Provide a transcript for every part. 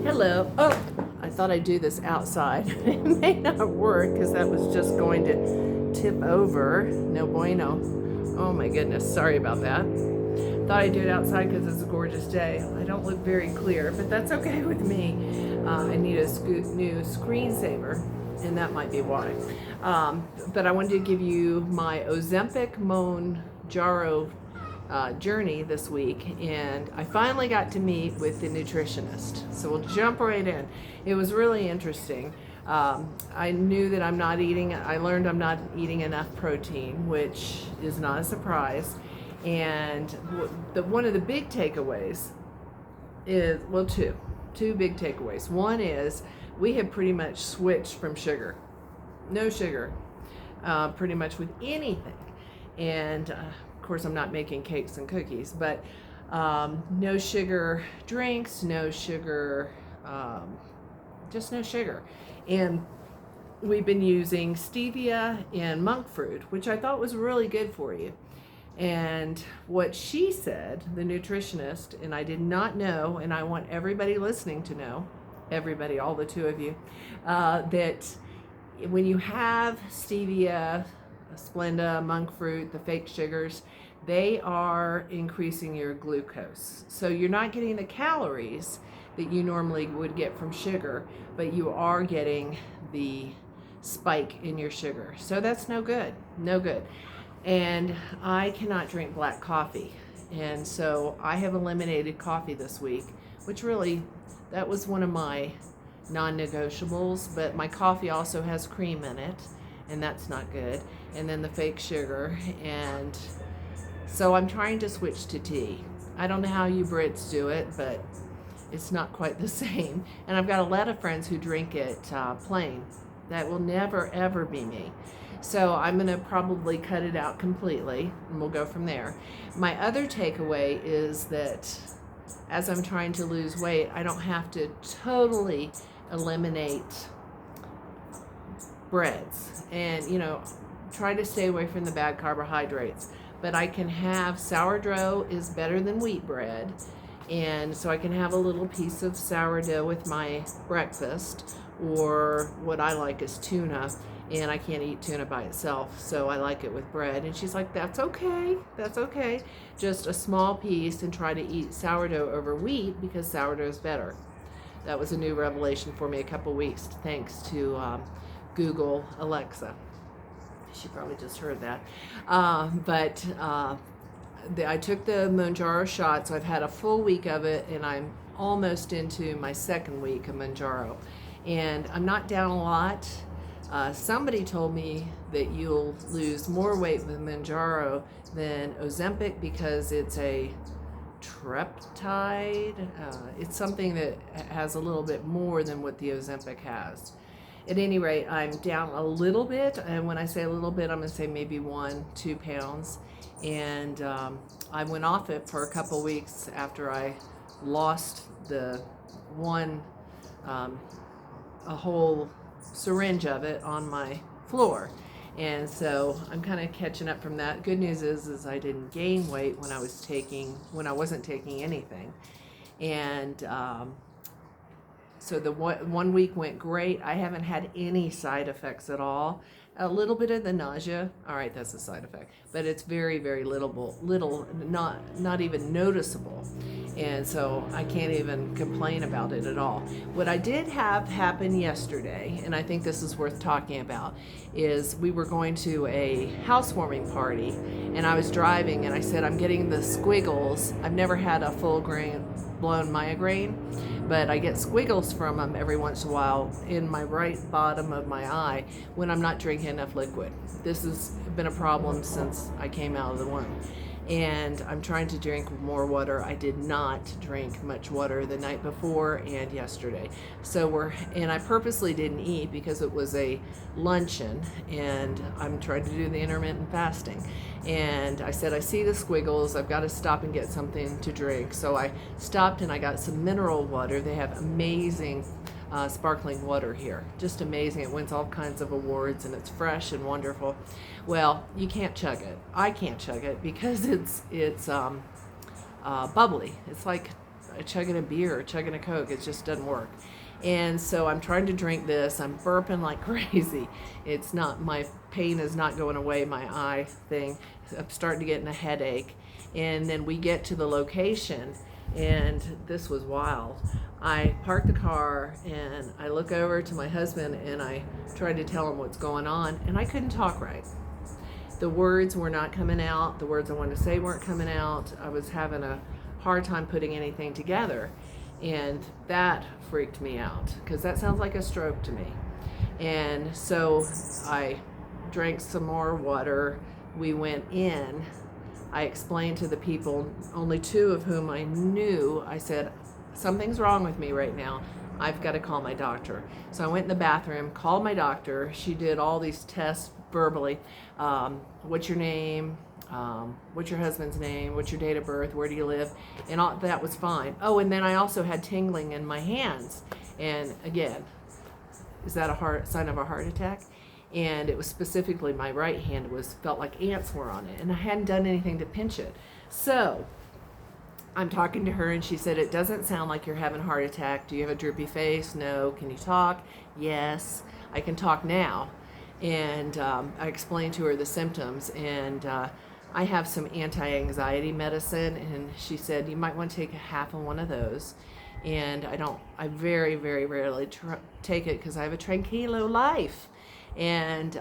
Hello. Oh, I thought I'd do this outside. It may not work because that was just going to tip over. No bueno. Oh my goodness. Sorry about that. Thought I'd do it outside because it's a gorgeous day. I don't look very clear, but that's okay with me. I need a new screensaver, and that might be why. But I wanted to give you my Ozempic Monjaro journey this week, and I finally got to meet with the nutritionist. So we'll jump right in. It was really interesting. I knew that I learned I'm not eating enough protein, which is not a surprise. And one of the big takeaways is, well, two big takeaways. One is we have pretty much switched from sugar. No sugar, pretty much with anything. And of course, I'm not making cakes and cookies, but no sugar drinks, no sugar, just no sugar. And we've been using stevia and monk fruit, which I thought was really good for you. And what she said, the nutritionist, and I did not know, and I want everybody listening to know, everybody, all the two of you, that when you have stevia, Splenda, monk fruit, the fake sugars, they are increasing your glucose. So you're not getting the calories that you normally would get from sugar, but you are getting the spike in your sugar. So that's no good, no good. And I cannot drink black coffee. And so I have eliminated coffee this week, which really, that was one of my non-negotiables, but my coffee also has cream in it, and that's not good. And then the fake sugar, and so I'm trying to switch to tea. I don't know how you Brits do it, but it's not quite the same. And I've got a lot of friends who drink it plain. That will never, ever be me. So I'm going to probably cut it out completely, and we'll go from there. My other takeaway is that as I'm trying to lose weight, I don't have to totally eliminate breads and, try to stay away from the bad carbohydrates. But I can have sourdough is better than wheat bread. And so I can have a little piece of sourdough with my breakfast, or what I like is tuna. And I can't eat tuna by itself, so I like it with bread. And she's like, that's okay, that's okay. Just a small piece, and try to eat sourdough over wheat because sourdough is better. That was a new revelation for me a couple weeks, thanks to Google Alexa. She probably just heard that. I took the Monjaro shot, so I've had a full week of it, and I'm almost into my second week of Monjaro. And I'm not down a lot. Somebody told me that you'll lose more weight with Monjaro than Ozempic because it's a triptide. It's something that has a little bit more than what the Ozempic has. At any rate, I'm down a little bit, and when I say a little bit, I'm going to say maybe 1-2 pounds. And I went off it for a couple weeks after I lost the a whole syringe of it on my floor. And so I'm kind of catching up from that. Good news is I didn't gain weight when I wasn't taking anything. And so the 1 week went great. I haven't had any side effects at all. A little bit of the nausea. All right, that's a side effect, but it's very, very little, not even noticeable. And so I can't even complain about it at all. What I did have happen yesterday, and I think this is worth talking about, is we were going to a housewarming party, and I was driving, and I said, I'm getting the squiggles. I've never had a full-blown migraine, but I get squiggles from them every once in a while in my right bottom of my eye when I'm not drinking enough liquid. This has been a problem since I came out of the womb. And I'm trying to drink more water. I did not drink much water the night before and yesterday. And I purposely didn't eat because it was a luncheon, and I'm trying to do the intermittent fasting. And I said, I see the squiggles, I've got to stop and get something to drink. So I stopped and I got some mineral water. They have amazing sparkling water here. Just amazing. It wins all kinds of awards, and it's fresh and wonderful. Well, you can't chug it. I can't chug it because it's bubbly. It's like chugging a beer or chugging a Coke. It just doesn't work. And so I'm trying to drink this. I'm burping like crazy. It's not, my pain is not going away, my eye thing. I'm starting to get a headache. And then we get to the location, and this was wild. I parked the car and I look over to my husband and I tried to tell him what's going on, and I couldn't talk right. The words were not coming out. The words I wanted to say weren't coming out. I was having a hard time putting anything together. And that freaked me out, because that sounds like a stroke to me. And so I drank some more water. We went in. I explained to the people, only 2 of whom I knew, I said, something's wrong with me right now. I've got to call my doctor. So I went in the bathroom, called my doctor. She did all these tests verbally. What's your name? What's your husband's name? What's your date of birth? Where do you live? And all that was fine. Oh, and then I also had tingling in my hands. And again, is that a sign of a heart attack? And it was specifically my right hand felt like ants were on it, and I hadn't done anything to pinch it. So I'm talking to her, and she said, it doesn't sound like you're having a heart attack. Do you have a droopy face? No. Can you talk? Yes. I can talk now. And I explained to her the symptoms, and I have some anti-anxiety medicine, and she said, you might want to take a half of one of those. And I very, very rarely take it because I have a tranquilo life. And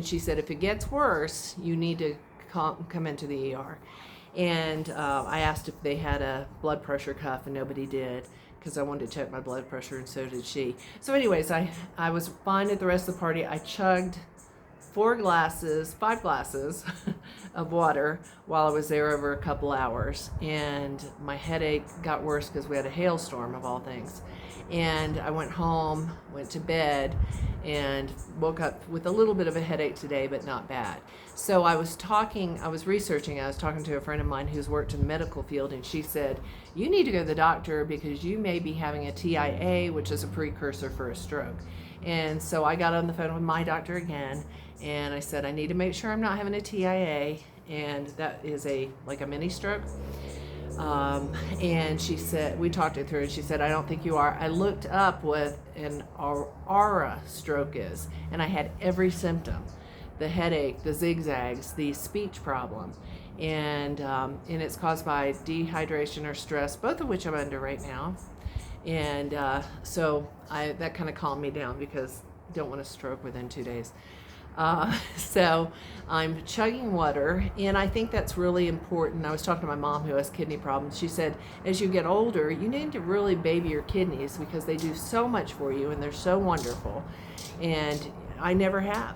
she said, if it gets worse, you need to come into the ER. And I asked if they had a blood pressure cuff, and nobody did, because I wanted to check my blood pressure, and so did she. So anyways, I was fine at the rest of the party. I chugged 5 glasses of water while I was there over a couple hours, and my headache got worse because we had a hailstorm of all things. And I went home, went to bed, and woke up with a little bit of a headache today, but not bad. So I was talking to a friend of mine who's worked in the medical field, and she said, you need to go to the doctor because you may be having a TIA, which is a precursor for a stroke. And so I got on the phone with my doctor again, and I said, I need to make sure I'm not having a TIA, and that is like a mini stroke. And she said, we talked it through, and she said, I don't think you are. I looked up what an aura stroke is, and I had every symptom: the headache, the zigzags, the speech problem, and it's caused by dehydration or stress, both of which I'm under right now. And so that kind of calmed me down, because I don't want a stroke within 2 days. So I'm chugging water, and I think that's really important. I was talking to my mom who has kidney problems. She said, as you get older, you need to really baby your kidneys, because they do so much for you, and they're so wonderful. And I never have.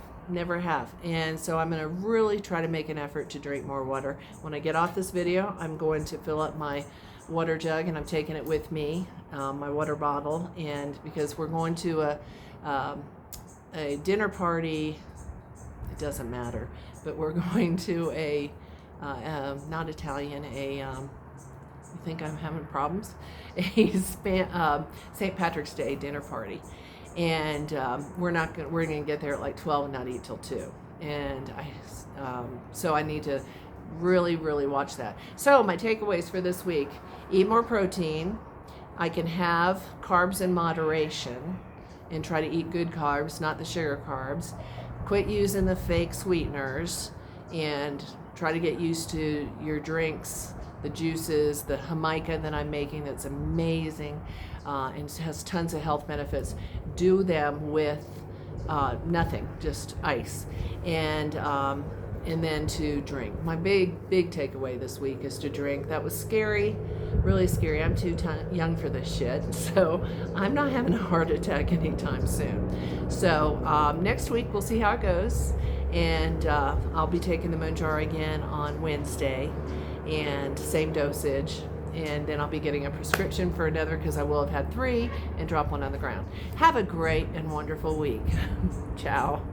And so I'm going to really try to make an effort to drink more water. When I get off this video, I'm going to fill up my water jug, and I'm taking it with me, my water bottle, and because we're going to a dinner party. It doesn't matter, but we're going to not Italian, you think I'm having problems? St. Patrick's Day dinner party. And we're going to get there at like 12 and not eat till 2. And so I need to really, really watch that. So my takeaways for this week: eat more protein. I can have carbs in moderation and try to eat good carbs, not the sugar carbs. Quit using the fake sweeteners, and try to get used to your drinks, the juices, the Jamaica that I'm making that's amazing and has tons of health benefits. Do them with nothing, just ice. And then to drink. My big takeaway this week is to drink. That was scary, really scary. I'm too young for this shit, so I'm not having a heart attack anytime soon. So next week we'll see how it goes, and I'll be taking the Monjaro again on Wednesday, and same dosage. And then I'll be getting a prescription for another, because I will have had 3 and drop one on the ground. Have a great and wonderful week. Ciao.